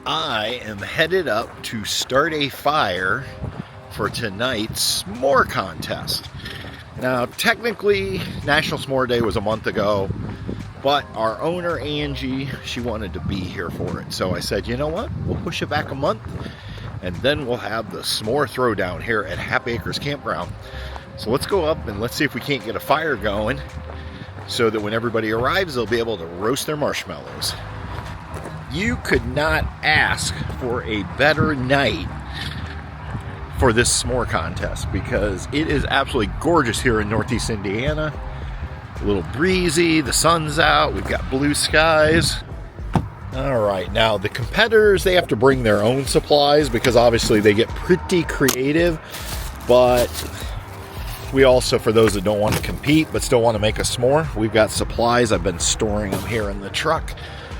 I am headed up to start a fire for tonight's s'more contest. Now, technically, National S'more Day was a month ago, but our owner, Angie, she wanted to be here for it. So I said, you know what? We'll push it back a month, and then we'll have the s'more throwdown here at Happy Acres Campground. So let's go up and let's see if we can't get a fire going so that when everybody arrives, they'll be able to roast their marshmallows. You could not ask for a better night for this s'more contest because it is absolutely gorgeous here in Northeast Indiana. A little breezy, the sun's out, we've got blue skies. All right, now the competitors, they have to bring their own supplies because obviously they get pretty creative, but we also, for those that don't want to compete but still want to make a s'more, we've got supplies. I've been storing them here in the truck.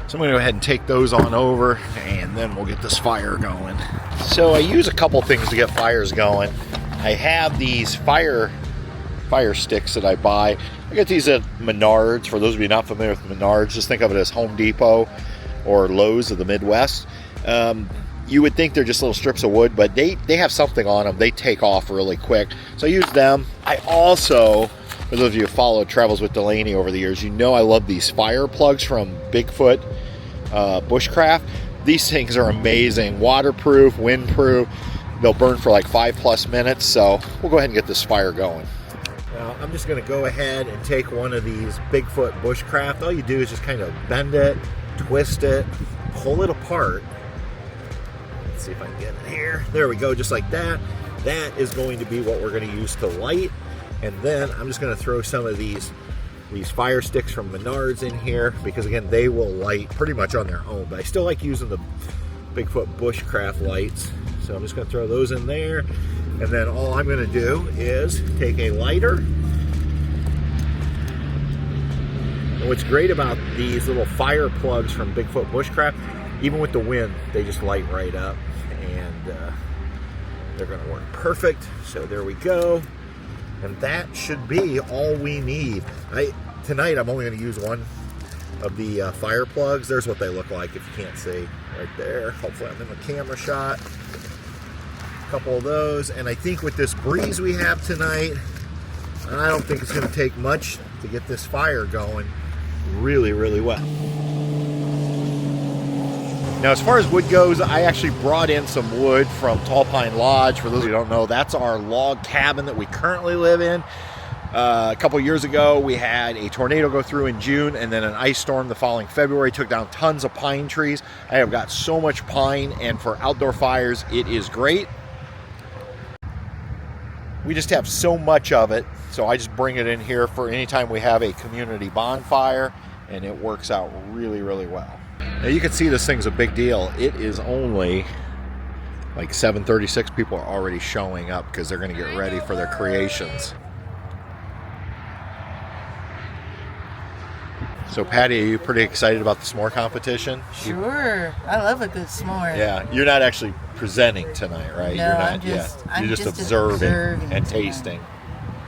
So I'm going to go ahead and take those on over, and then we'll get this fire going. So I use a couple things to get fires going. I have these fire sticks that I buy. I get these at Menards. For those of you not familiar with Menards, just think of it as Home Depot or Lowe's of the Midwest. You would think they're just little strips of wood, but they have something on them. They take off really quick. So I use them. I also, for those of you who followed Travels with Delaney over the years, you know I love these fire plugs from Bigfoot Bushcraft. These things are amazing. Waterproof, windproof. They'll burn for like 5+ minutes. So we'll go ahead and get this fire going. Now I'm just going to go ahead and take one of these Bigfoot Bushcraft. All you do is just kind of bend it, twist it, pull it apart. Let's see if I can get it here. There we go, just like that. That is going to be what we're going to use to light. And then I'm just going to throw some of these fire sticks from Menards in here because, again, they will light pretty much on their own. But I still like using the Bigfoot Bushcraft lights. So I'm just going to throw those in there. And then all I'm going to do is take a lighter. And what's great about these little fire plugs from Bigfoot Bushcraft, even with the wind, they just light right up. And they're going to work perfect. So there we go. And that should be all we need. Tonight I'm only going to use one of the fire plugs. There's what they look like if you can't see right there. Hopefully I'm in the camera shot. A couple of those. And I think with this breeze we have tonight, I don't think it's going to take much to get this fire going really, really well. Now, as far as wood goes, I actually brought in some wood from Tall Pine Lodge. For those of you who don't know, that's our log cabin that we currently live in. A couple years ago, we had a tornado go through in June, and then an ice storm the following February took down tons of pine trees. I have got so much pine, and for outdoor fires, it is great. We just have so much of it, so I just bring it in here for anytime we have a community bonfire, and it works out really, really well. Now you can see this thing's a big deal. It is only like 7:36. People are already showing up because they're going to get ready for their creations. So Patty, are you pretty excited about the s'more competition? Sure. I love a good s'more. Yeah. You're not actually presenting tonight, right? No, you're not, I'm just observing and tasting.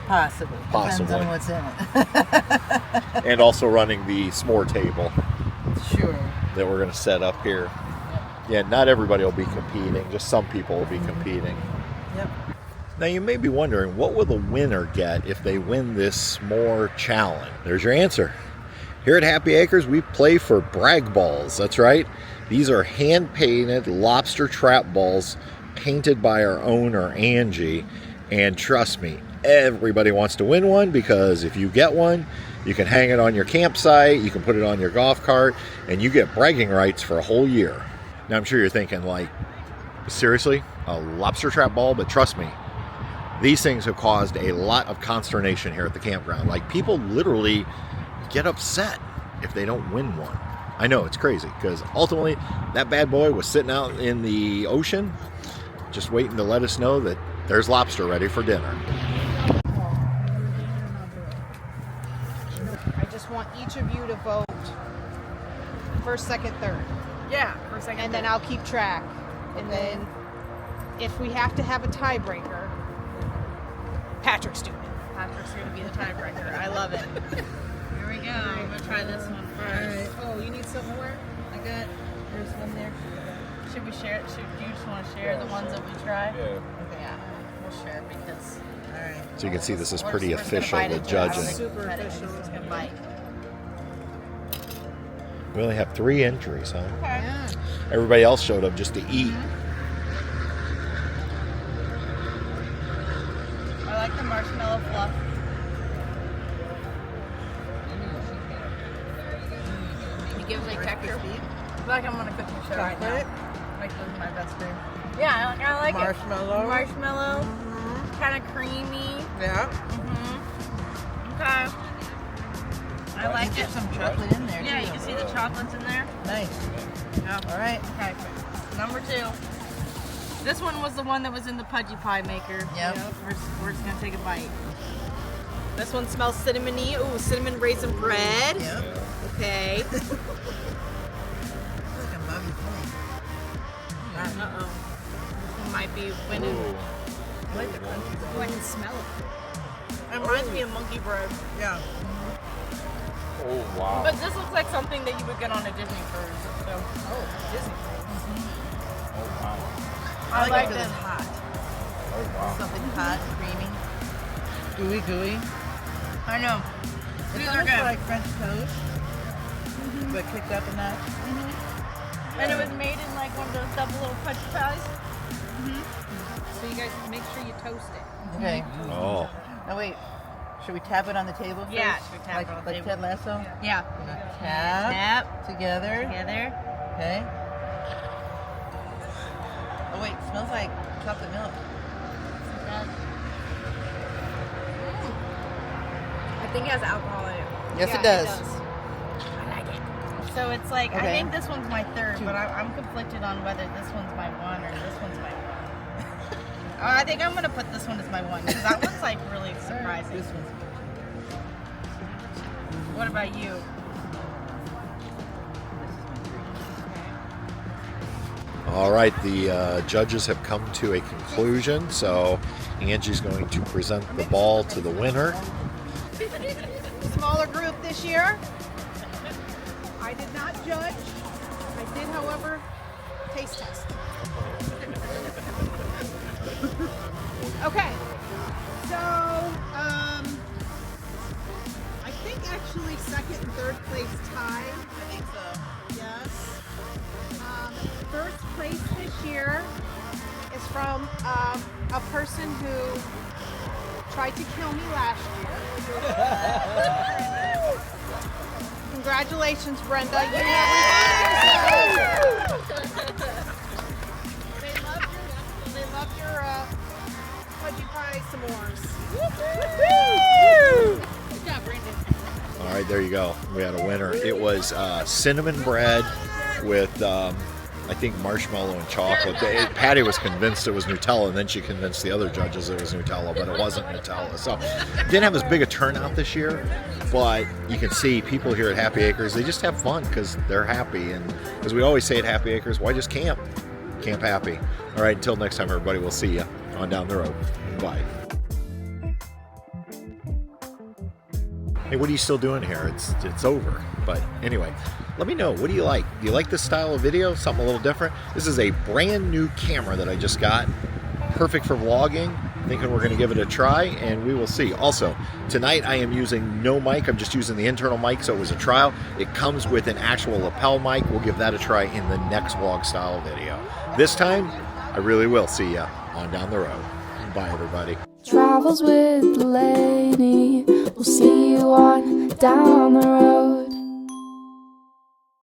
Possibly. Depends on what's in it. And also running the s'more table. Sure. That we're going to set up here. Yeah, not everybody will be competing. Just some people will be competing. Yep. Now you may be wondering, what will the winner get if they win this s'more challenge? There's your answer. Here at Happy Acres, we play for brag balls. That's right. These are hand-painted lobster trap balls painted by our owner, Angie. And trust me, everybody wants to win one because if you get one, you can hang it on your campsite, you can put it on your golf cart, and you get bragging rights for a whole year. Now, I'm sure you're thinking, like, seriously? A lobster trap ball? But trust me, these things have caused a lot of consternation here at the campground. Like, people literally get upset if they don't win one. I know, it's crazy, because ultimately, that bad boy was sitting out in the ocean, just waiting to let us know that there's lobster ready for dinner. I just want each of you to vote first, second, third. Yeah, first, second, and then I'll keep track. And then if we have to have a tiebreaker, Patrick's doing it. Patrick's going to be the tiebreaker. I love it. Here we go. I'm going to try this one first. All right. Oh, you need some more? I got, there's one there. Should we share it? Do you just want to share the ones that we try? Yeah. Okay, yeah. We'll share because. All right. So you can see this is pretty we're just gonna official bite with it, Joe. judging. Super Cut it. official. We're just gonna bite. We only have 3 entries, huh? Okay. Yeah. Everybody else showed up just to eat. I like the marshmallow fluff. It gives like texture. I feel like I'm on a cooking show right now. Like this is my best cream. Yeah, I like Marshmallow. it. Marshmallow. Kind of creamy. Yeah. Okay. I like Get it. some chocolate in there. Yeah, too. you can see the chocolates in there. Nice. Yeah. All right. Okay. Number 2. This one was the one that was in the pudgy pie maker. Yep. We're just gonna take a bite. This one smells cinnamony. Ooh, cinnamon raisin bread. Yep. Okay. It's like a Bobby Flay. Uh-oh. This one might be winning. I like the crunchy. Oh, I can smell it. It reminds me of monkey bread. Yeah. Oh, wow. But this looks like something that you would get on a Disney cruise. So. Oh, Disney. Oh, wow. I like it 'cause this. it's hot. Oh, wow. Something hot, creamy. Gooey, gooey. I know. It's These are almost good. like French toast, but kicked up a notch. And it was made in like one of those double little pudgy pies. So you guys make sure you toast it. Okay. Oh. Now wait. Should we tap it on the table first? Yeah, should we tap like, it on the like table? Ted Lasso? Yeah. Tap. Tap. Together. Together. Okay. Oh wait, smells like chocolate milk. I think it has alcohol in it. Yes, Yeah, it does. I like it. So it's like, I Okay. think this one's my 3rd, but I'm conflicted on whether this one's my 1 or this one's my 1. I think I'm going to put this one as my 1 because that one's like really surprising. This one's What about you? All right, the judges have come to a conclusion, so Angie's going to present the ball to the winner. Smaller group this year. I did not judge. I did, however, taste test. Okay. So, I think actually 2nd and 3rd place tie. I think so. Yes. 1st place this year is from a person who tried to kill me last year. Congratulations, Brenda. You have They love your pudgy pie s'mores. Good job, Brandon. All right, there you go. We had a winner. It was cinnamon bread with, I think, marshmallow and chocolate. Patty was convinced it was Nutella, and then she convinced the other judges it was Nutella, but it wasn't Nutella. So didn't have as big a turnout this year, but you can see people here at Happy Acres, they just have fun because they're happy. And as we always say at Happy Acres, why just camp? Camp happy. All right, until next time, everybody, we'll see you on down the road. Bye. Hey, what are you still doing here? It's over. But anyway, let me know. What do you like? Do you like this style of video? Something a little different? This is a brand new camera that I just got. Perfect for vlogging. Thinking we're going to give it a try, and we will see. Also, tonight I am using no mic. I'm just using the internal mic, so it was a trial. It comes with an actual lapel mic. We'll give that a try in the next vlog style video. This time, I really will see you on down the road. Bye, everybody. Travels with Delaney. We'll see you on down the road.